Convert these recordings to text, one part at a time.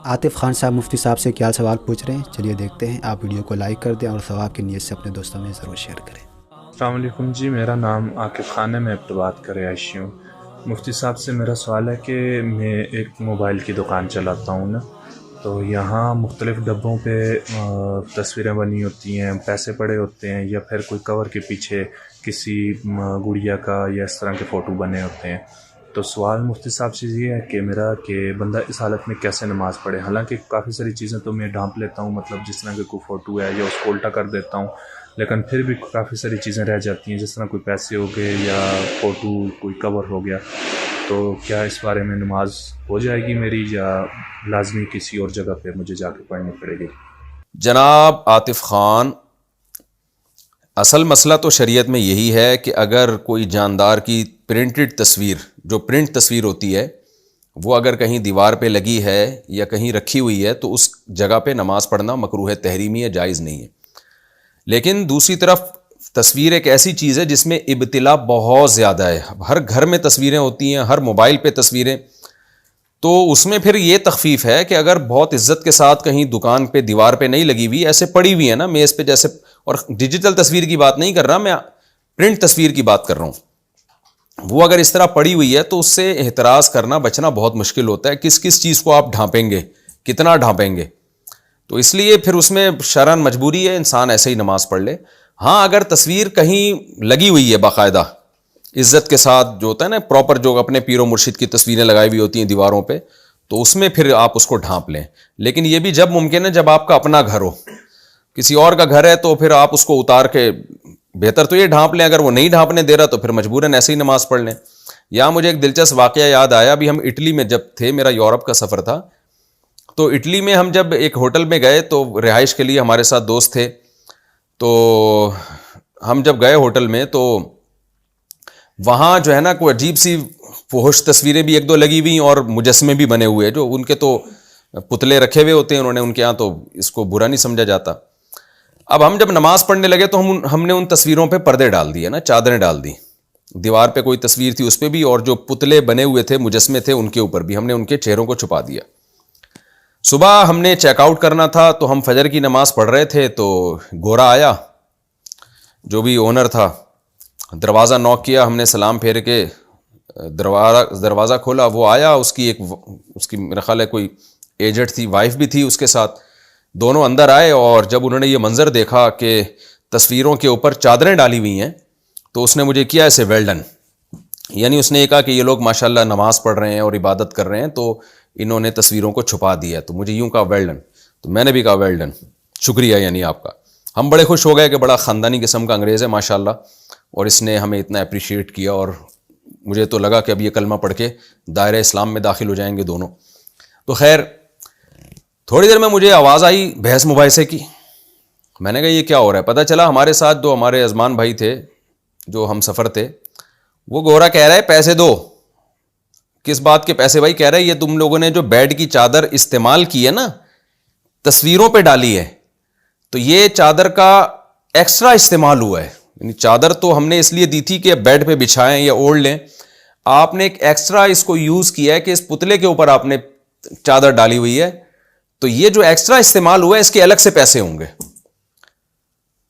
عاطف خان صاحب مفتی صاحب سے کیا سوال پوچھ رہے ہیں، چلیے دیکھتے ہیں۔ آپ ویڈیو کو لائک کر دیں اور ثواب کی نیت سے اپنے دوستوں میں ضرور شیئر کریں۔ السلام علیکم جی، میرا نام عاطف خان ہے، میں عبدالباد کا رہائشی ہوں۔ مفتی صاحب سے میرا سوال ہے کہ میں ایک موبائل کی دکان چلاتا ہوں نا، تو یہاں مختلف ڈبوں پہ تصویریں بنی ہوتی ہیں، پیسے پڑے ہوتے ہیں، یا پھر کوئی کور کے پیچھے کسی گڑیا کا یا اس طرح کے فوٹو بنے ہوتے ہیں۔ تو سوال مفتی صاحب سے یہ ہے کہ میرا کہ بندہ اس حالت میں کیسے نماز پڑھے؟ حالانکہ کافی ساری چیزیں تو میں ڈھانپ لیتا ہوں، مطلب جس طرح کہ کوئی فوٹو ہے یا اس کو الٹا کر دیتا ہوں، لیکن پھر بھی کافی ساری چیزیں رہ جاتی ہیں، جس طرح کوئی پیسے ہو گئے یا فوٹو کوئی کور ہو گیا۔ تو کیا اس بارے میں نماز ہو جائے گی میری، یا لازمی کسی اور جگہ پہ مجھے جا کے پڑھنی پڑے گی؟ جناب عاطف خان، اصل مسئلہ تو شریعت میں یہی ہے کہ اگر کوئی جاندار کی پرنٹڈ تصویر، جو پرنٹ تصویر ہوتی ہے، وہ اگر کہیں دیوار پہ لگی ہے یا کہیں رکھی ہوئی ہے تو اس جگہ پہ نماز پڑھنا مکروہ تحریمی ہے، جائز نہیں ہے۔ لیکن دوسری طرف تصویر ایک ایسی چیز ہے جس میں ابتلا بہت زیادہ ہے، ہر گھر میں تصویریں ہوتی ہیں، ہر موبائل پہ تصویریں، تو اس میں پھر یہ تخفیف ہے کہ اگر بہت عزت کے ساتھ کہیں دکان پہ دیوار پہ نہیں لگی ہوئی، ایسے پڑی ہوئی ہے نا میز پہ جیسے، اور ڈیجیٹل تصویر کی بات نہیں کر رہا میں، پرنٹ تصویر کی بات کر رہا ہوں، وہ اگر اس طرح پڑی ہوئی ہے تو اس سے احتراز کرنا، بچنا بہت مشکل ہوتا ہے۔ کس کس چیز کو آپ ڈھانپیں گے، کتنا ڈھانپیں گے؟ تو اس لیے پھر اس میں شرعاً مجبوری ہے انسان ایسے ہی نماز پڑھ لے۔ ہاں اگر تصویر کہیں لگی ہوئی ہے باقاعدہ عزت کے ساتھ، جو ہوتا ہے نا پراپر، جو اپنے پیر و مرشد کی تصویریں لگائی ہوئی ہوتی ہیں دیواروں پہ، تو اس میں پھر آپ اس کو ڈھانپ لیں۔ لیکن یہ بھی جب ممکن ہے جب آپ کا اپنا گھر ہو، کسی اور کا گھر ہے تو پھر آپ اس کو اتار کے بہتر تو یہ ڈھانپ لیں، اگر وہ نہیں ڈھانپنے دے رہا تو پھر مجبوراً ایسے ہی نماز پڑھ لیں۔ یہاں مجھے ایک دلچسپ واقعہ یاد آیا، ابھی ہم اٹلی میں جب تھے، میرا یورپ کا سفر تھا، تو اٹلی میں ہم جب ایک ہوٹل میں گئے تو رہائش کے لیے ہمارے ساتھ دوست تھے، تو ہم جب گئے ہوٹل میں تو وہاں جو ہے نا کوئی عجیب سی فحش تصویریں بھی ایک دو لگی ہوئی اور مجسمے بھی بنے ہوئے، جو ان کے تو پتلے رکھے ہوئے ہوتے ہیں انہوں نے ان کے یہاں، تو اس کو برا نہیں سمجھا جاتا۔ اب ہم جب نماز پڑھنے لگے تو ہم نے ان تصویروں پہ پردے ڈال دیے نا، چادریں ڈال دی، دیوار پہ کوئی تصویر تھی اس پہ بھی، اور جو پتلے بنے ہوئے تھے مجسمے تھے ان کے اوپر بھی ہم نے ان کے چہروں کو چھپا دیا۔ صبح ہم نے چیک آؤٹ کرنا تھا تو ہم فجر کی نماز پڑھ رہے تھے، تو گورا آیا جو بھی اونر تھا، دروازہ نوک کیا، ہم نے سلام پھیر کے دروازہ کھولا، وہ آیا، اس کی میرا خیال ہے کوئی ایجنٹ تھی، وائف بھی تھی اس کے ساتھ، دونوں اندر آئے، اور جب انہوں نے یہ منظر دیکھا کہ تصویروں کے اوپر چادریں ڈالی ہوئی ہیں، تو اس نے مجھے کیا ایسے ویل ڈن، یعنی اس نے یہ کہا کہ یہ لوگ ماشاءاللہ نماز پڑھ رہے ہیں اور عبادت کر رہے ہیں، تو انہوں نے تصویروں کو چھپا دیا، تو مجھے یوں کہا ویل ڈن، تو میں نے بھی کہا ویل ڈن، شکریہ یعنی آپ کا۔ ہم بڑے خوش ہو گئے کہ بڑا خاندانی قسم کا انگریز ہے ماشاءاللہ، اور اس نے ہمیں اتنا اپریشیٹ کیا، اور مجھے تو لگا کہ اب یہ کلمہ پڑھ کے دائرہ اسلام میں داخل ہو جائیں گے دونوں۔ تو خیر تھوڑی دیر میں مجھے آواز آئی بحث مباحثے کی، میں نے کہا یہ کیا ہو رہا ہے؟ پتہ چلا ہمارے ساتھ جو ہمارے ازمان بھائی تھے، جو ہم سفر تھے، وہ گورا کہہ رہا ہے پیسے دو۔ کس بات کے پیسے بھائی؟ کہہ رہے یہ تم لوگوں نے جو بیڈ کی چادر استعمال کی ہے نا، تصویروں پہ ڈالی ہے، تو یہ چادر کا ایکسٹرا استعمال ہوا ہے، یعنی چادر تو ہم نے اس لیے دی تھی کہ بیڈ پہ بچھائیں یا اوڑھ لیں، آپ نے ایک ایکسٹرا اس کو یوز کیا ہے کہ اس پتلے کے اوپر آپ نے چادر ڈالی ہوئی ہے، تو یہ جو ایکسٹرا استعمال ہوا ہے اس کے الگ سے پیسے ہوں گے۔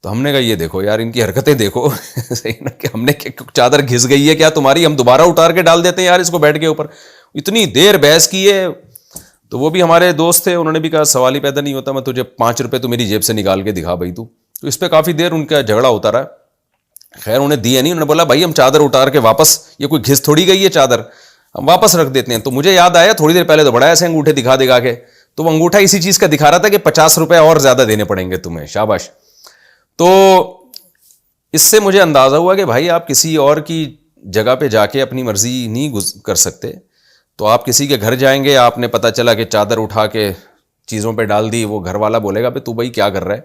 تو ہم نے کہا یہ دیکھو یار ان کی حرکتیں دیکھو، صحیح نا، کہ ہم نے چادر گھس گئی ہے کیا تمہاری، ہم دوبارہ اتار کے ڈال دیتے ہیں یار اس کو بیڈ کے اوپر۔ اتنی دیر بحث کی ہے، تو وہ بھی ہمارے دوست تھے، انہوں نے بھی کہا سوال ہی پیدا نہیں ہوتا، میں تجھے 5 روپے تو میری جیب سے نکال کے دکھا بھائی تو اس پہ کافی دیر ان کا جھگڑا ہوتا رہا۔ خیر انہیں دیے نہیں، انہوں نے بولا بھائی ہم چادر اتار کے واپس، یہ کوئی گھس تھوڑی گئی ہے چادر، ہم واپس رکھ دیتے ہیں۔ تو مجھے یاد آیا تھوڑی دیر پہلے تو بڑا ایسے انگوٹھے دکھا کے، تو وہ انگوٹھا اسی چیز کا دکھا رہا تھا کہ 50 روپے اور زیادہ دینے پڑیں گے تمہیں، شاباش۔ تو اس سے مجھے اندازہ ہوا کہ بھائی آپ کسی اور کی جگہ پہ جا کے اپنی مرضی نہیں کر سکتے، تو آپ کسی کے گھر جائیں گے، آپ نے پتہ چلا کہ چادر اٹھا کے چیزوں پہ ڈال دی، وہ گھر والا بولے گا پہ تو بھائی کیا کر رہا ہے؟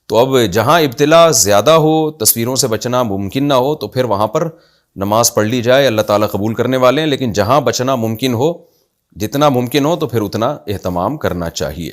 تو اب جہاں ابتلا زیادہ ہو، تصویروں سے بچنا ممکن نہ ہو، تو پھر وہاں پر نماز پڑھ لی جائے، اللہ تعالیٰ قبول کرنے والے ہیں، لیکن جہاں بچنا ممکن ہو، جتنا ممکن ہو تو پھر اتنا اہتمام کرنا چاہیے۔